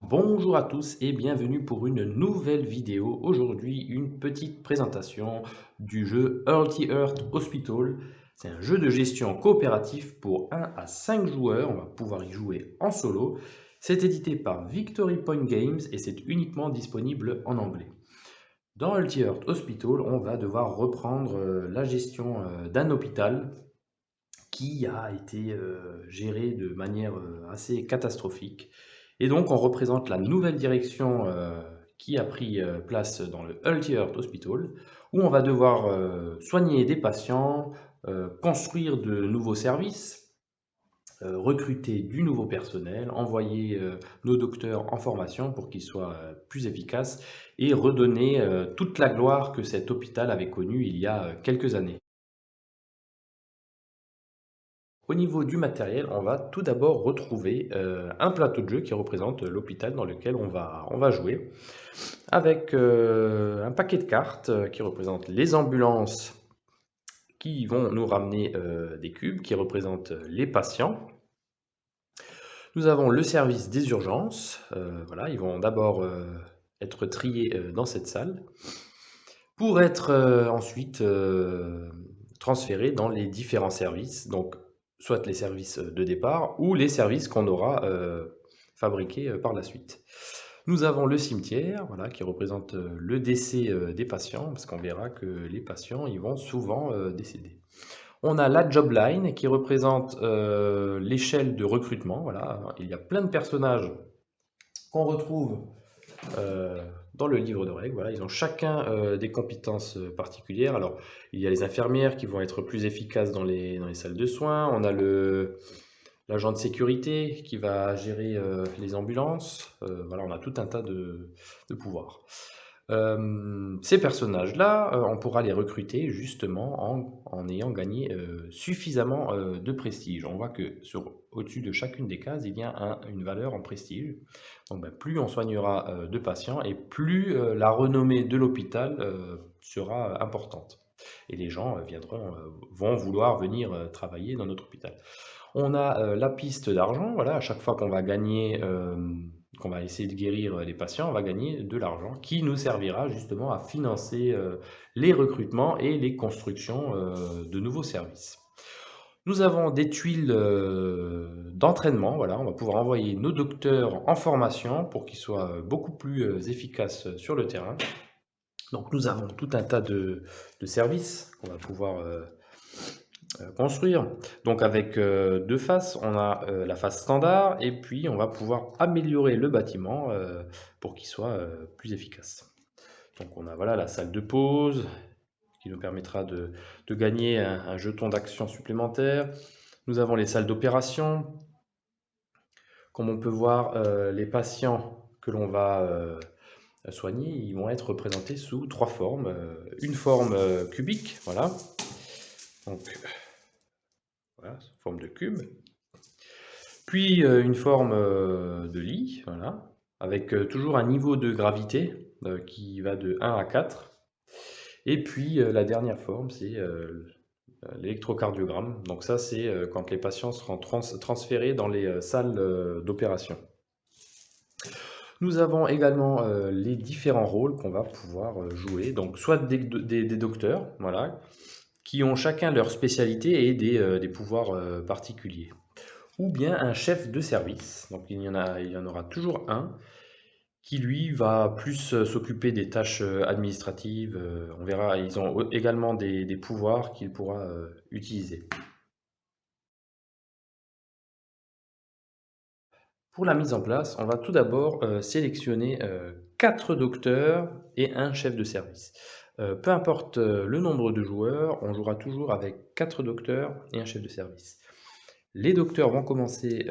Bonjour à tous et bienvenue pour une nouvelle vidéo. Aujourd'hui, une petite présentation du jeu Earthy Earth Hospital. C'est un jeu de gestion coopératif pour 1 à 5 joueurs. On va pouvoir y jouer en solo. C'est édité par Victory Point Games et c'est uniquement disponible en anglais. Dans Earthy Earth Hospital, on va devoir reprendre la gestion d'un hôpital qui a été géré de manière assez catastrophique. Et donc, on représente la nouvelle direction qui a pris place dans le Healthy Heart Hospital, où on va devoir soigner des patients, construire de nouveaux services, recruter du nouveau personnel, envoyer nos docteurs en formation pour qu'ils soient plus efficaces et redonner toute la gloire que cet hôpital avait connue il y a quelques années. Au niveau du matériel, on va tout d'abord retrouver un plateau de jeu qui représente l'hôpital dans lequel on va jouer, avec un paquet de cartes qui représentent les ambulances qui vont nous ramener des cubes, qui représentent les patients. Nous avons le service des urgences, voilà, ils vont d'abord être triés dans cette salle, pour être ensuite transférés dans les différents services, donc soit les services de départ ou les services qu'on aura fabriqués par la suite. Nous avons le cimetière, voilà, qui représente le décès des patients, parce qu'on verra que les patients ils vont souvent décéder. On a la job line qui représente l'échelle de recrutement. Voilà. Il y a plein de personnages qu'on retrouve euh, dans le livre de règles. Voilà, ils ont chacun des compétences particulières. Alors, il y a les infirmières qui vont être plus efficaces dans les salles de soins. On a l'agent de sécurité qui va gérer les ambulances. Voilà, on a tout un tas de pouvoirs. Ces personnages-là, on pourra les recruter justement en ayant gagné suffisamment de prestige. On voit que au-dessus de chacune des cases, il y a une valeur en prestige. Donc, ben, plus on soignera de patients et plus la renommée de l'hôpital sera importante. Et les gens vont vouloir venir travailler dans notre hôpital. On a la piste d'argent, voilà, à chaque fois qu'on va gagner, qu'on va essayer de guérir les patients, on va gagner de l'argent qui nous servira justement à financer les recrutements et les constructions de nouveaux services. Nous avons des tuiles d'entraînement, voilà, on va pouvoir envoyer nos docteurs en formation pour qu'ils soient beaucoup plus efficaces sur le terrain. Donc nous avons tout un tas de services qu'on va pouvoir construire. Donc avec deux faces, on a la face standard et puis on va pouvoir améliorer le bâtiment pour qu'il soit plus efficace. Donc on a voilà la salle de pause qui nous permettra de gagner un jeton d'action supplémentaire. Nous avons les salles d'opération. Comme on peut voir, les patients que l'on va soigner, ils vont être représentés sous trois formes. Une forme cubique, voilà. Donc voilà, sous forme de cube. Puis une forme de lit, voilà, avec toujours un niveau de gravité qui va de 1 à 4. Et puis la dernière forme, c'est l'électrocardiogramme. Donc ça, c'est quand les patients seront transférés dans les salles d'opération. Nous avons également les différents rôles qu'on va pouvoir jouer. Donc soit des docteurs, voilà, qui ont chacun leur spécialité et des pouvoirs particuliers. Ou bien un chef de service. Donc il y en aura toujours un qui lui va plus s'occuper des tâches administratives. On verra, ils ont également des pouvoirs qu'il pourra utiliser. Pour la mise en place, on va tout d'abord sélectionner 4 docteurs et un chef de service. Peu importe le nombre de joueurs, on jouera toujours avec 4 docteurs et un chef de service. Les docteurs vont commencer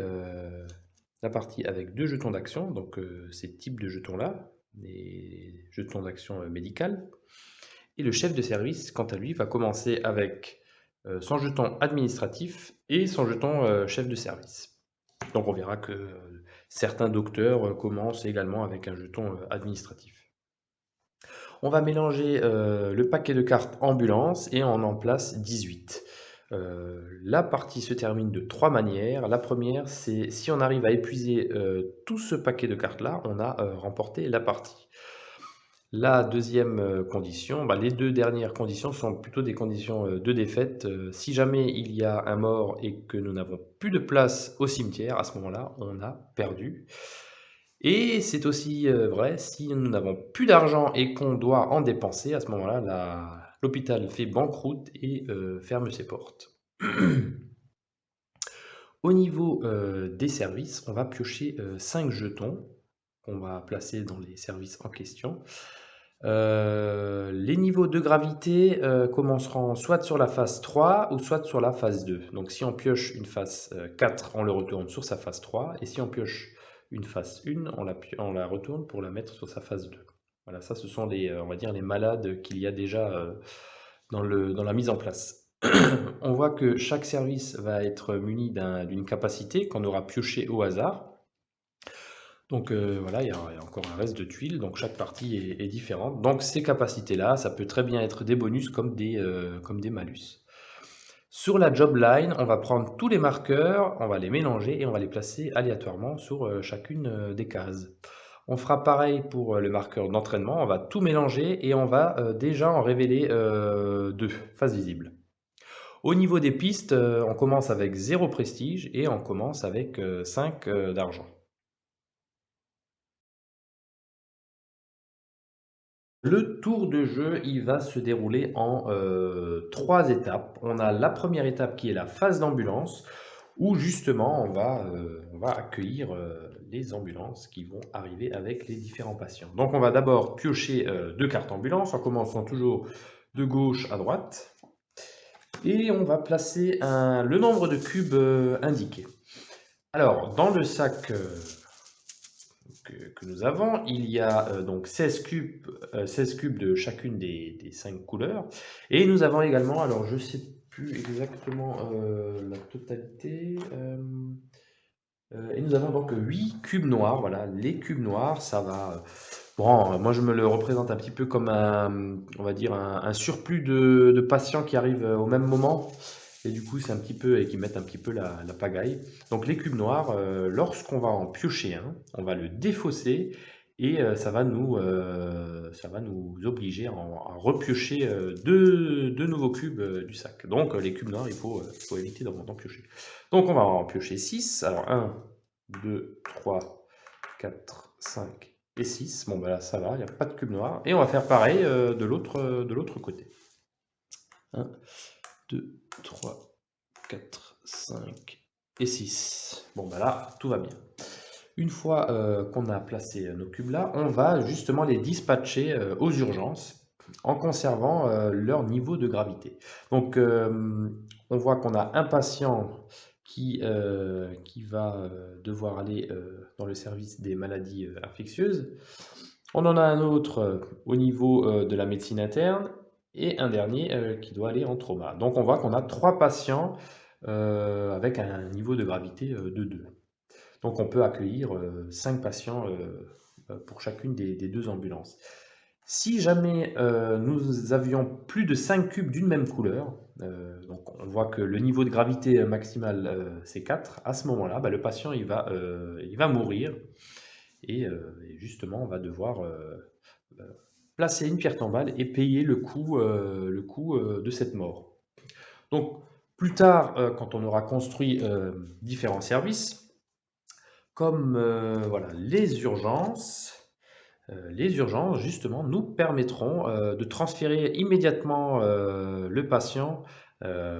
la partie avec 2 jetons d'action, donc ces types de jetons-là, des jetons d'action médicale. Et le chef de service, quant à lui, va commencer avec son jeton administratif et son jeton chef de service. Donc on verra que certains docteurs commencent également avec un jeton administratif. On va mélanger le paquet de cartes ambulance et on en place 18. La partie se termine de 3 manières. La première, c'est si on arrive à épuiser tout ce paquet de cartes-là, on a remporté la partie. La deuxième condition, les deux dernières conditions sont plutôt des conditions de défaite. Si jamais il y a un mort et que nous n'avons plus de place au cimetière, à ce moment-là, on a perdu. Et c'est aussi vrai si nous n'avons plus d'argent et qu'on doit en dépenser, à ce moment-là, l'hôpital fait banqueroute et ferme ses portes. Au niveau des services, on va piocher 5 jetons qu'on va placer dans les services en question. Les niveaux de gravité commenceront soit sur la phase 3 ou soit sur la phase 2. Donc si on pioche une phase 4, on le retourne sur sa phase 3. Et si on pioche une phase 1, on la retourne pour la mettre sur sa phase 2. Voilà, ça ce sont on va dire les malades qu'il y a déjà dans la mise en place. On voit que chaque service va être muni d'une capacité qu'on aura pioché au hasard. Donc voilà, il y a encore un reste de tuiles, donc chaque partie est différente. Donc ces capacités-là, ça peut très bien être des bonus comme des malus. Sur la job line, on va prendre tous les marqueurs, on va les mélanger et on va les placer aléatoirement sur chacune des cases. On fera pareil pour le marqueur d'entraînement, on va tout mélanger et on va déjà en révéler 2 faces visibles. Au niveau des pistes, on commence avec 0 prestige et on commence avec 5 d'argent. Le tour de jeu, il va se dérouler en 3 étapes. On a la première étape qui est la phase d'ambulance, où justement on va accueillir les ambulances qui vont arriver avec les différents patients. Donc on va d'abord piocher 2 cartes ambulance, en commençant toujours de gauche à droite. Et on va placer le nombre de cubes indiqué. Alors, dans le sac que nous avons, il y a donc 16 cubes de chacune des 5 couleurs. Et nous avons également, alors je ne sais plus exactement la totalité, et nous avons donc 8 cubes noirs. Voilà, les cubes noirs, ça va... Bon, moi je me le représente un petit peu comme on va dire un surplus de patients qui arrivent au même moment. Et du coup, c'est un petit peu, et qui mettent un petit peu la pagaille. Donc les cubes noirs, lorsqu'on va en piocher un, on va le défausser et ça va nous obliger à repiocher deux nouveaux cubes du sac. Donc les cubes noirs, il faut éviter d'en piocher. Donc on va en piocher 6. Alors 1, 2, 3, 4, 5 et 6. Bon, là, ça va, il n'y a pas de cube noir. Et on va faire pareil de l'autre côté. 1, 2, 3, 4, 5 et 6. Bon, là, tout va bien. Une fois qu'on a placé nos cubes là, on va justement les dispatcher aux urgences en conservant leur niveau de gravité. Donc, on voit qu'on a un patient qui va devoir aller dans le service des maladies infectieuses. On en a un autre au niveau de la médecine interne et un dernier qui doit aller en trauma. Donc on voit qu'on a 3 patients avec un niveau de gravité de 2. Donc on peut accueillir 5 patients pour chacune des 2 ambulances. Si jamais nous avions plus de 5 cubes d'une même couleur, donc on voit que le niveau de gravité maximal c'est 4, à ce moment-là, le patient il va mourir et justement on va devoir placer une pierre tombale et payer le coût de cette mort. Donc plus tard, quand on aura construit différents services, comme voilà, les urgences, justement, nous permettront de transférer immédiatement le patient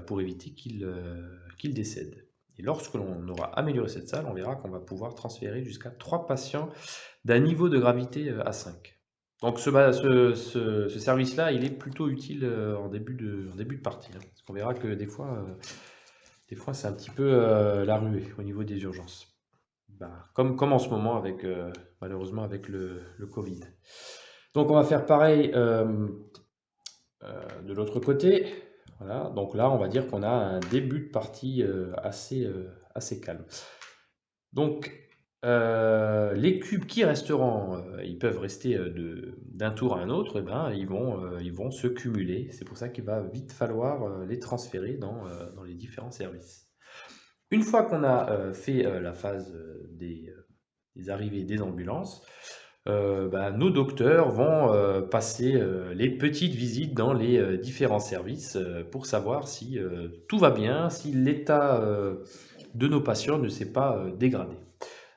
pour éviter qu'il décède. Et lorsque l'on aura amélioré cette salle, on verra qu'on va pouvoir transférer jusqu'à 3 patients d'un niveau de gravité à 5. Donc ce service-là, il est plutôt utile en début de partie. Parce qu'on verra que des fois c'est un petit peu la ruée au niveau des urgences. Comme en ce moment, malheureusement, avec le Covid. Donc on va faire pareil de l'autre côté. Voilà, donc là, on va dire qu'on a un début de partie assez calme. Donc, Les cubes qui resteront, ils peuvent rester d'un tour à un autre, eh ben, ils vont se cumuler. C'est pour ça qu'il va vite falloir les transférer dans les différents services. Une fois qu'on a fait la phase des arrivées des ambulances, ben, nos docteurs vont passer les petites visites dans les différents services pour savoir si tout va bien, si l'état de nos patients ne s'est pas dégradé.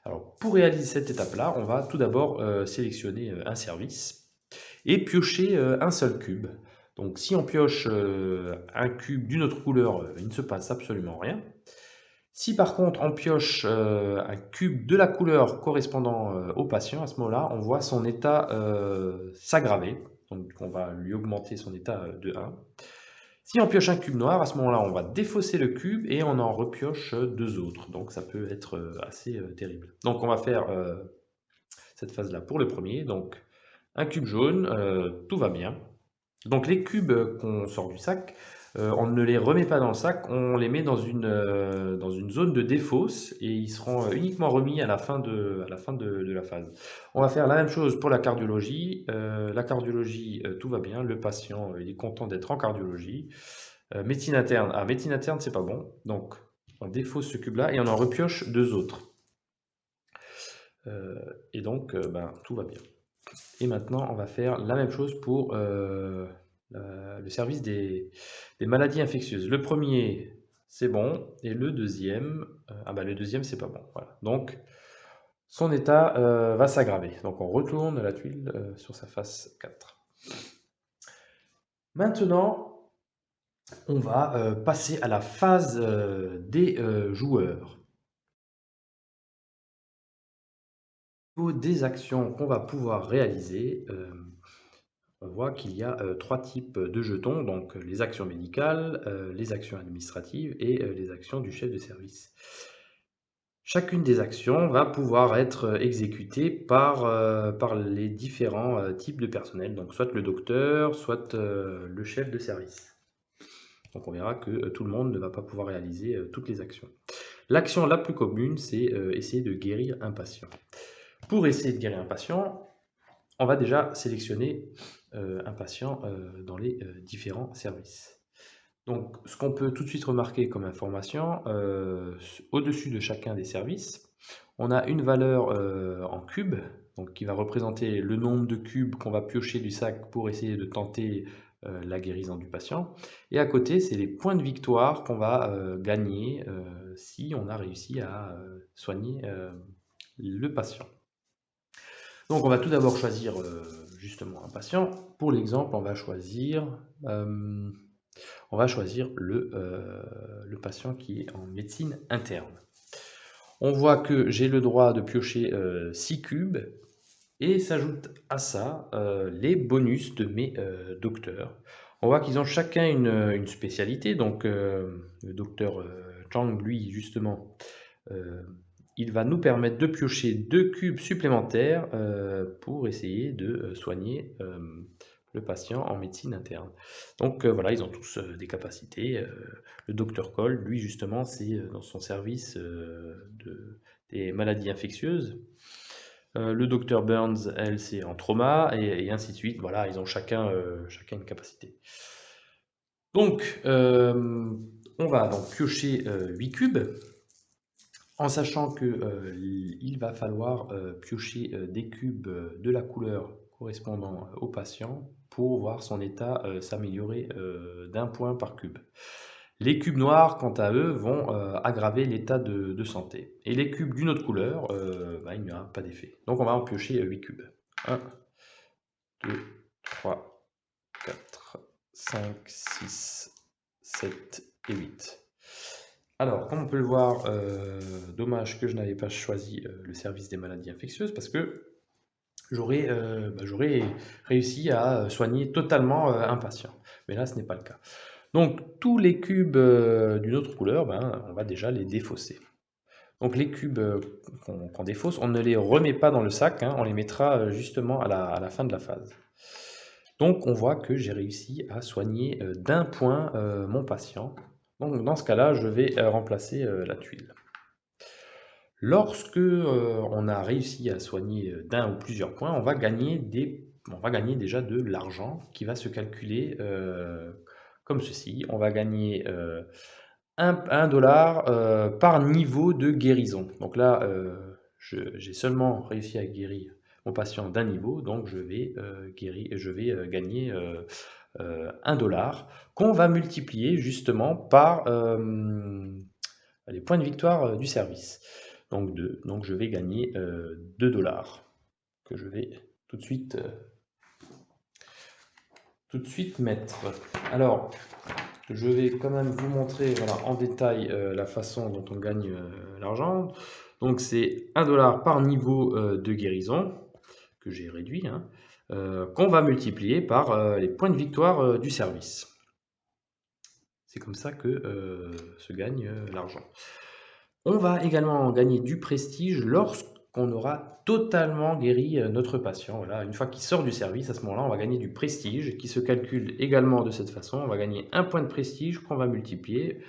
Alors, pour réaliser cette étape-là, on va tout d'abord sélectionner un service et piocher un seul cube. Donc, si on pioche un cube d'une autre couleur, il ne se passe absolument rien. Si par contre on pioche un cube de la couleur correspondant au patient, à ce moment-là, on voit son état s'aggraver. Donc, on va lui augmenter son état de 1. Si on pioche un cube noir, à ce moment-là, on va défausser le cube et on en repioche deux autres. Donc ça peut être assez terrible. Donc on va faire cette phase-là pour le premier. Donc un cube jaune, tout va bien. Donc les cubes qu'on sort du sac, on ne les remet pas dans le sac, on les met dans une zone de défausse et ils seront uniquement remis à la fin de la phase. On va faire la même chose pour la cardiologie. La cardiologie, tout va bien, le patient il est content d'être en cardiologie. Médecine interne, médecine interne c'est pas bon, donc on défausse ce cube-là et on en repioche deux autres. Et donc ben, tout va bien. Et maintenant, on va faire la même chose pour le service des maladies infectieuses. Le premier, c'est bon, et le deuxième, le deuxième, c'est pas bon. Voilà. Donc, son état va s'aggraver. Donc, on retourne la tuile sur sa face 4. Maintenant, on va passer à la phase des joueurs. Au niveau des actions qu'on va pouvoir réaliser, on voit qu'il y a trois types de jetons, donc les actions médicales, les actions administratives et les actions du chef de service. Chacune des actions va pouvoir être exécutée par les différents types de personnel, donc soit le docteur, soit le chef de service. Donc on verra que tout le monde ne va pas pouvoir réaliser toutes les actions. L'action la plus commune, c'est essayer de guérir un patient. Pour essayer de guérir un patient, on va déjà sélectionner un patient dans les différents services. Donc, ce qu'on peut tout de suite remarquer comme information, au-dessus de chacun des services, on a une valeur en cubes, donc qui va représenter le nombre de cubes qu'on va piocher du sac pour essayer de tenter la guérison du patient. Et à côté, c'est les points de victoire qu'on va gagner si on a réussi à soigner le patient. Donc on va tout d'abord choisir justement un patient. Pour l'exemple, on va choisir le patient qui est en médecine interne. On voit que j'ai le droit de piocher 6 cubes et s'ajoute à ça les bonus de mes docteurs. On voit qu'ils ont chacun une spécialité. Donc le docteur Chang, lui, justement, il va nous permettre de piocher 2 cubes supplémentaires pour essayer de soigner le patient en médecine interne. Donc voilà, ils ont tous des capacités. Le docteur Cole, lui justement, c'est dans son service des maladies infectieuses. Le docteur Burns, elle, c'est en trauma, et ainsi de suite. Voilà, ils ont chacun une capacité. Donc, on va donc piocher 8 cubes. En sachant qu'il va falloir piocher des cubes de la couleur correspondant au patient pour voir son état s'améliorer d'un point par cube. Les cubes noirs, quant à eux, vont aggraver l'état de santé. Et les cubes d'une autre couleur, il n'y aura pas d'effet. Donc on va en piocher 8 cubes. 1, 2, 3, 4, 5, 6, 7 et 8. Alors, comme on peut le voir, dommage que je n'avais pas choisi le service des maladies infectieuses parce que j'aurais réussi à soigner totalement un patient. Mais là, ce n'est pas le cas. Donc, tous les cubes d'une autre couleur, on va déjà les défausser. Donc, les cubes qu'on défausse, on ne les remet pas dans le sac, on les mettra justement à la fin de la phase. Donc, on voit que j'ai réussi à soigner d'un point mon patient. Donc dans ce cas-là, je vais remplacer la tuile. Lorsque on a réussi à soigner d'un ou plusieurs points, on va gagner déjà de l'argent qui va se calculer comme ceci. On va gagner 1 dollar par niveau de guérison. Donc là, j'ai seulement réussi à guérir mon patient d'un niveau, donc je vais gagner 1 dollar qu'on va multiplier justement par les points de victoire du service. Donc 2. Donc je vais gagner 2 dollars que je vais tout de suite, mettre. Alors, je vais quand même vous montrer voilà, en détail la façon dont on gagne l'argent. Donc c'est 1 dollar par niveau de guérison, que j'ai réduit, hein, qu'on va multiplier par les points de victoire du service. C'est comme ça que se gagne l'argent. On va également gagner du prestige lorsqu'on aura totalement guéri notre patient. Voilà, une fois qu'il sort du service, à ce moment-là, on va gagner du prestige qui se calcule également de cette façon. On va gagner 1 point de prestige qu'on va multiplier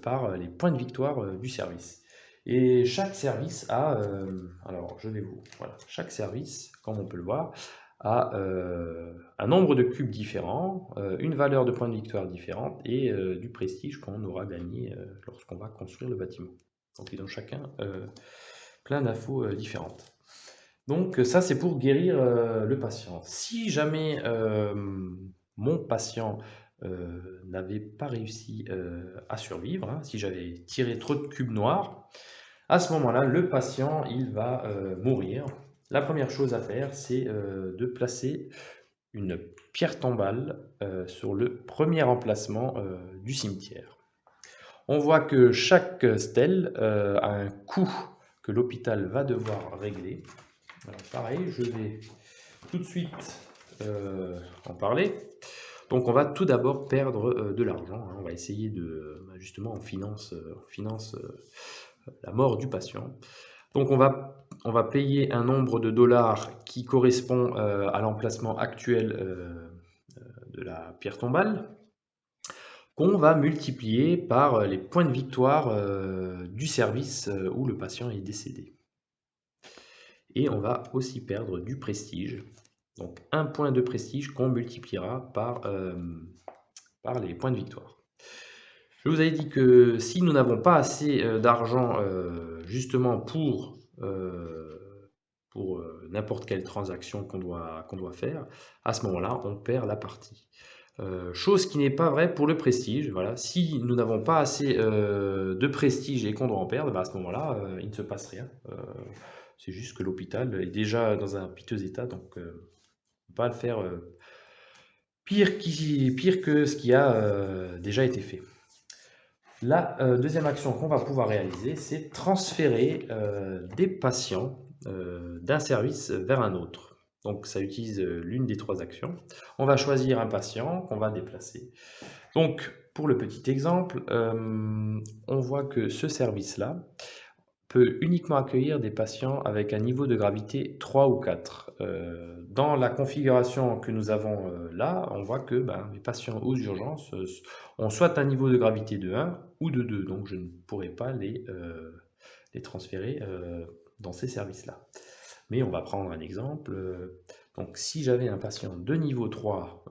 par les points de victoire du service. Et chaque service a, alors je vais vous, voilà, chaque service, comme on peut le voir, a un nombre de cubes différents, une valeur de points de victoire différente et du prestige qu'on aura gagné lorsqu'on va construire le bâtiment. Donc ils ont chacun plein d'infos différentes. Donc ça c'est pour guérir le patient. Si jamais mon patient n'avait pas réussi à survivre, hein, si j'avais tiré trop de cubes noirs, à ce moment-là, le patient il va mourir. La première chose à faire, c'est de placer une pierre tombale sur le premier emplacement du cimetière. On voit que chaque stèle a un coût que l'hôpital va devoir régler. Alors, pareil, je vais tout de suite en parler. Donc on va tout d'abord perdre de l'argent, hein. On va essayer de, justement, on finance la mort du patient. Donc on va payer un nombre de dollars qui correspond à l'emplacement actuel de la pierre tombale, qu'on va multiplier par les points de victoire du service où le patient est décédé. Et on va aussi perdre du prestige, donc 1 point de prestige qu'on multipliera par les points de victoire. Je vous avais dit que si nous n'avons pas assez d'argent justement pour n'importe quelle transaction qu'on doit faire, à ce moment-là, on perd la partie. Chose qui n'est pas vraie pour le prestige. Voilà. Si nous n'avons pas assez de prestige et qu'on doit en perdre, bah à ce moment-là, il ne se passe rien. C'est juste que l'hôpital est déjà dans un piteux état, donc on ne peut pas le faire pire que ce qui a déjà été fait. La deuxième action qu'on va pouvoir réaliser, c'est transférer des patients d'un service vers un autre. Donc ça utilise l'une des 3 actions. On va choisir un patient qu'on va déplacer. Donc pour le petit exemple, on voit que ce service-là peut uniquement accueillir des patients avec un niveau de gravité 3 ou 4. Dans la configuration que nous avons là, on voit que les patients aux urgences ont soit un niveau de gravité de 1 ou de 2, donc je ne pourrai pas les transférer dans ces services-là. Mais on va prendre un exemple. Donc si j'avais un patient de niveau 3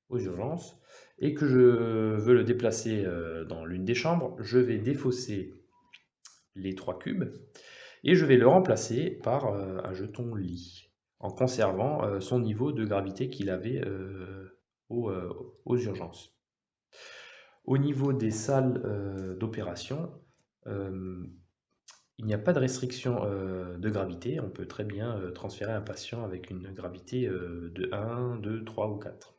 aux urgences et que je veux le déplacer dans l'une des chambres, je vais défausser les 3 cubes et je vais le remplacer par un jeton lit en conservant son niveau de gravité qu'il avait aux urgences. Au niveau des salles d'opération, il n'y a pas de restriction de gravité. On peut très bien transférer un patient avec une gravité de 1, 2, 3 ou 4.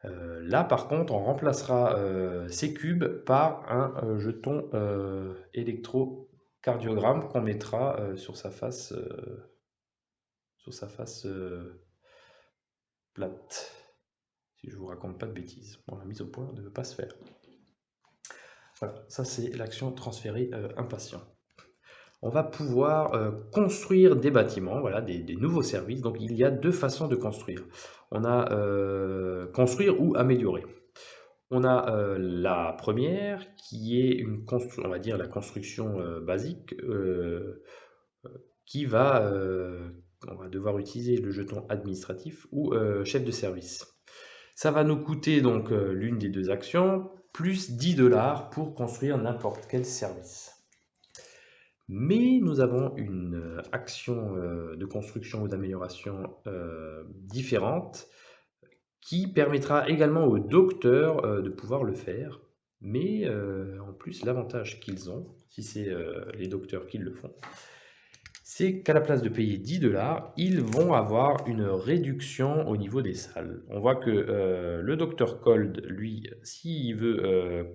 Là, par contre, on remplacera ces cubes par un jeton électrocardiogramme qu'on mettra sur sa face plate. Si je vous raconte pas de bêtises. Bon, la mise au point ne veut pas se faire. Voilà, ça c'est l'action transférer un patient. On va pouvoir construire des bâtiments, voilà, des nouveaux services. Donc il y a 2 façons de construire. On a construire ou améliorer. On a la première qui est on va dire la construction basique qui va, on va devoir utiliser le jeton administratif ou chef de service. Ça va nous coûter donc l'une des deux actions, plus 10 $ pour construire n'importe quel service. Mais nous avons une action de construction ou d'amélioration différente qui permettra également aux docteurs de pouvoir le faire. Mais en plus, l'avantage qu'ils ont, si c'est les docteurs qui le font, c'est qu'à la place de payer 10 $, ils vont avoir une réduction au niveau des salles. On voit que le docteur Cold, lui, s'il veut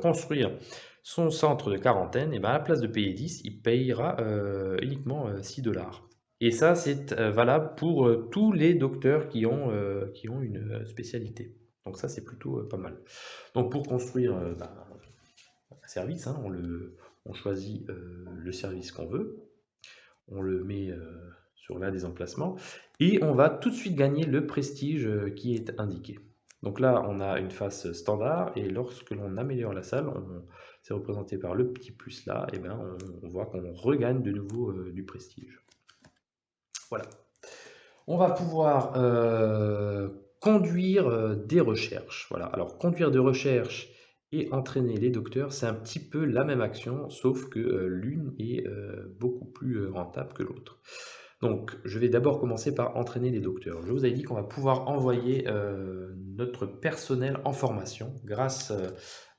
construire son centre de quarantaine, et ben à la place de payer 10, il payera uniquement 6 $. Et ça, c'est valable pour tous les docteurs qui ont une spécialité. Donc ça, c'est plutôt pas mal. Donc pour construire un service, hein, on choisit le service qu'on veut, on le met sur l'un des emplacements, et on va tout de suite gagner le prestige qui est indiqué. Donc là, on a une face standard, et lorsque l'on améliore la salle, c'est représenté par le petit plus là, et ben on voit qu'on regagne de nouveau du prestige. Voilà. On va pouvoir conduire des recherches. Voilà. Alors, conduire des recherches et entraîner les docteurs, c'est un petit peu la même action, sauf que l'une est beaucoup plus rentable que l'autre. Donc, je vais d'abord commencer par entraîner les docteurs. Je vous avais dit qu'on va pouvoir envoyer notre personnel en formation grâce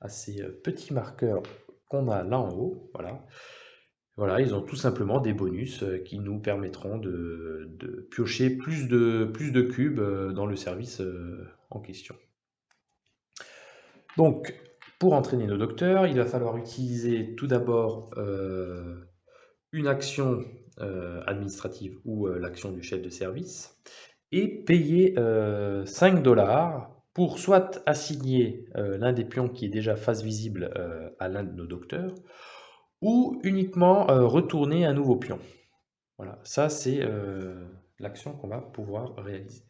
à ces petits marqueurs qu'on a là en haut. Voilà. Voilà, ils ont tout simplement des bonus qui nous permettront de piocher plus de cubes dans le service en question. Donc, pour entraîner nos docteurs, il va falloir utiliser tout d'abord une action administrative ou l'action du chef de service et payer 5 $ pour soit assigner l'un des pions qui est déjà face visible à l'un de nos docteurs, ou uniquement retourner un nouveau pion. Voilà, ça c'est l'action qu'on va pouvoir réaliser.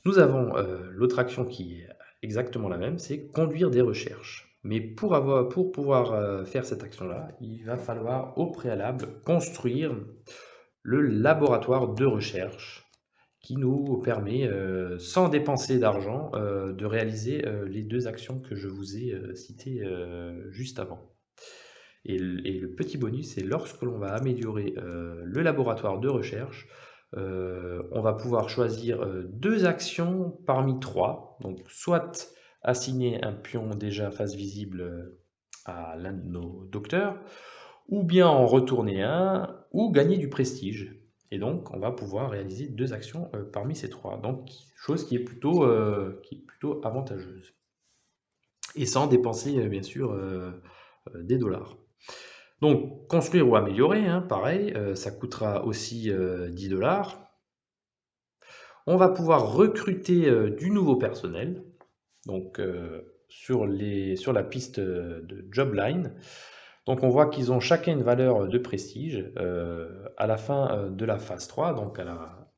Nous avons l'autre action qui est exactement la même, c'est conduire des recherches. Mais pour pouvoir faire cette action-là, il va falloir au préalable construire le laboratoire de recherche qui nous permet, sans dépenser d'argent, de réaliser les deux actions que je vous ai citées juste avant. Et le petit bonus, c'est lorsque l'on va améliorer le laboratoire de recherche, on va pouvoir choisir deux actions parmi trois. Donc, soit assigner un pion déjà face visible à l'un de nos docteurs, ou bien en retourner un, ou gagner du prestige. Et donc, on va pouvoir réaliser deux actions parmi ces trois. Donc, chose qui est plutôt avantageuse. Et sans dépenser, bien sûr, des dollars. Donc, construire ou améliorer, hein, pareil, ça coûtera aussi 10 $. On va pouvoir recruter du nouveau personnel, donc sur la piste de Jobline. Donc, on voit qu'ils ont chacun une valeur de prestige à la fin de la phase 3, donc à la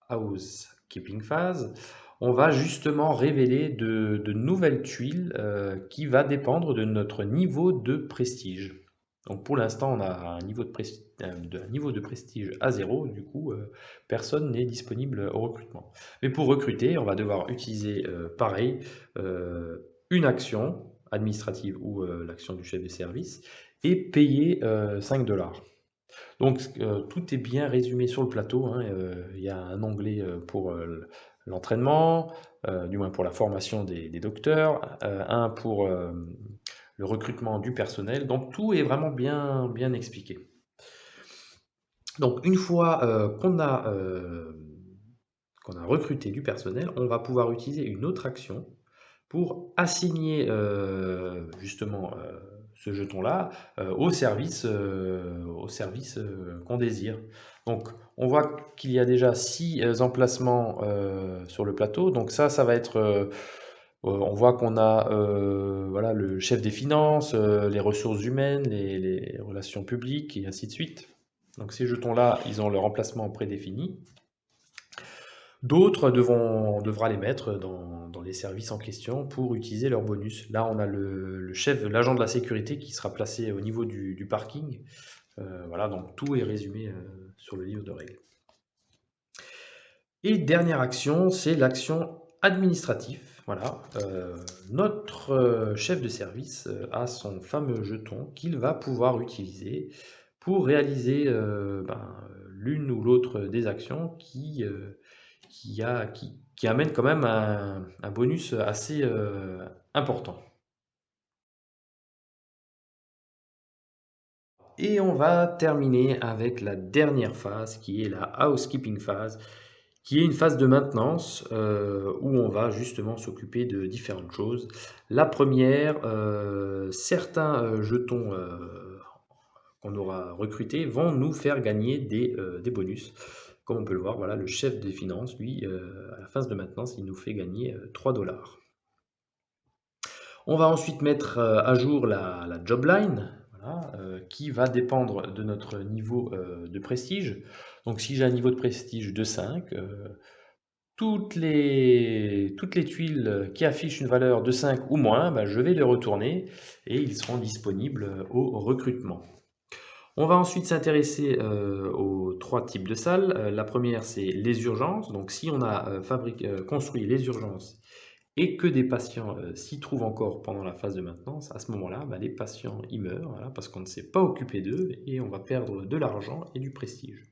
housekeeping phase. On va justement révéler de nouvelles tuiles qui va dépendre de notre niveau de prestige. Donc pour l'instant, on a un niveau de prestige à 0, du coup, personne n'est disponible au recrutement. Mais pour recruter, on va devoir utiliser, pareil, une action administrative ou l'action du chef de service et payer 5 $. Donc tout est bien résumé sur le plateau, hein, il y a un onglet pour l'entraînement, du moins pour la formation des docteurs, un pour le recrutement du personnel, donc tout est vraiment bien expliqué. Donc une fois qu'on a recruté du personnel, on va pouvoir utiliser une autre action pour assigner justement ce jeton-là au service qu'on désire. Donc on voit qu'il y a déjà 6 emplacements sur le plateau, donc ça va être on voit qu'on a voilà, le chef des finances, les ressources humaines, les relations publiques, et ainsi de suite. Donc ces jetons-là, ils ont leur emplacement prédéfini. D'autres devra les mettre dans les services en question pour utiliser leur bonus. Là, on a le chef, l'agent de la sécurité qui sera placé au niveau du parking. Voilà, donc tout est résumé sur le livre de règles. Et dernière action, c'est l'action administrative. Voilà, notre chef de service a son fameux jeton qu'il va pouvoir utiliser pour réaliser l'une ou l'autre des actions qui amène quand même un bonus assez important. Et on va terminer avec la dernière phase qui est la housekeeping phase, qui est une phase de maintenance où on va justement s'occuper de différentes choses. La première, certains jetons qu'on aura recrutés vont nous faire gagner des bonus. Comme on peut le voir, voilà, le chef des finances, lui, à la phase de maintenance, il nous fait gagner 3 $. On va ensuite mettre à jour la job line, voilà, qui va dépendre de notre niveau de prestige. Donc si j'ai un niveau de prestige de 5, toutes les tuiles qui affichent une valeur de 5 ou moins, ben, je vais les retourner et ils seront disponibles au recrutement. On va ensuite s'intéresser aux 3 types de salles. La première, c'est les urgences. Donc si on a construit les urgences et que des patients s'y trouvent encore pendant la phase de maintenance, à ce moment-là, bah, les patients y meurent, voilà, parce qu'on ne s'est pas occupé d'eux et on va perdre de l'argent et du prestige.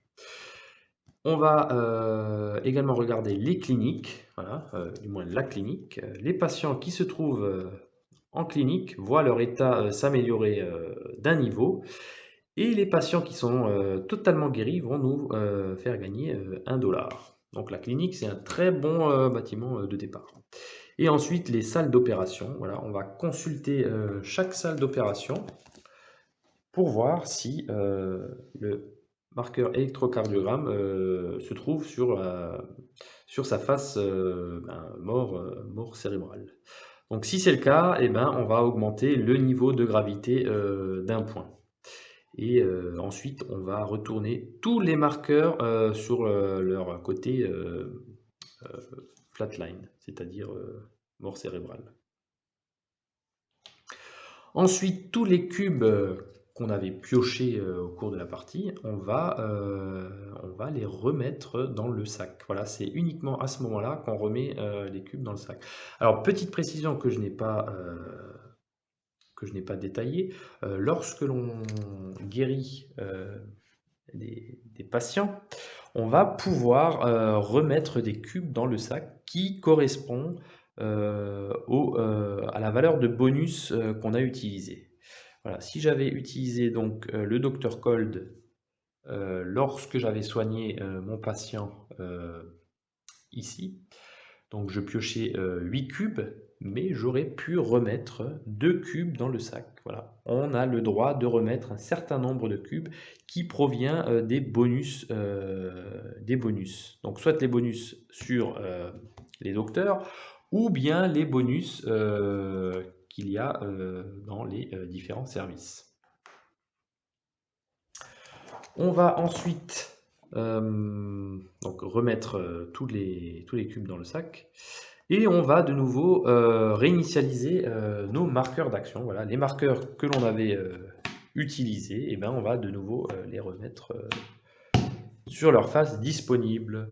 On va également regarder les cliniques, voilà, du moins la clinique. Les patients qui se trouvent en clinique voient leur état s'améliorer d'un niveau et les patients qui sont totalement guéris vont nous faire gagner 1 $. Donc la clinique, c'est un très bon bâtiment de départ. Et ensuite, les salles d'opération. Voilà, on va consulter chaque salle d'opération pour voir si le marqueur électrocardiogramme se trouve sur sa face mort cérébrale. Donc si c'est le cas, eh ben, on va augmenter le niveau de gravité d'un point. Et ensuite, on va retourner tous les marqueurs sur leur côté flatline, c'est-à-dire mort cérébrale. Ensuite, tous les cubes qu'on avait piochés au cours de la partie, on va les remettre dans le sac. Voilà, c'est uniquement à ce moment-là qu'on remet les cubes dans le sac. Alors, petite précision que je n'ai pas détaillée, lorsque l'on guérit des patients, on va pouvoir remettre des cubes dans le sac qui correspond à la valeur de bonus qu'on a utilisé. Voilà, si j'avais utilisé donc le Dr Cold lorsque j'avais soigné mon patient ici, donc je piochais 8 cubes, mais j'aurais pu remettre 2 cubes dans le sac. Voilà, on a le droit de remettre un certain nombre de cubes qui provient des bonus. Donc soit les bonus sur les docteurs, ou bien les bonus qu'il y a dans les différents services. On va ensuite donc remettre tous les cubes dans le sac. Et on va de nouveau réinitialiser nos marqueurs d'action. Voilà, les marqueurs que l'on avait utilisés, et ben on va de nouveau les remettre sur leur face disponible.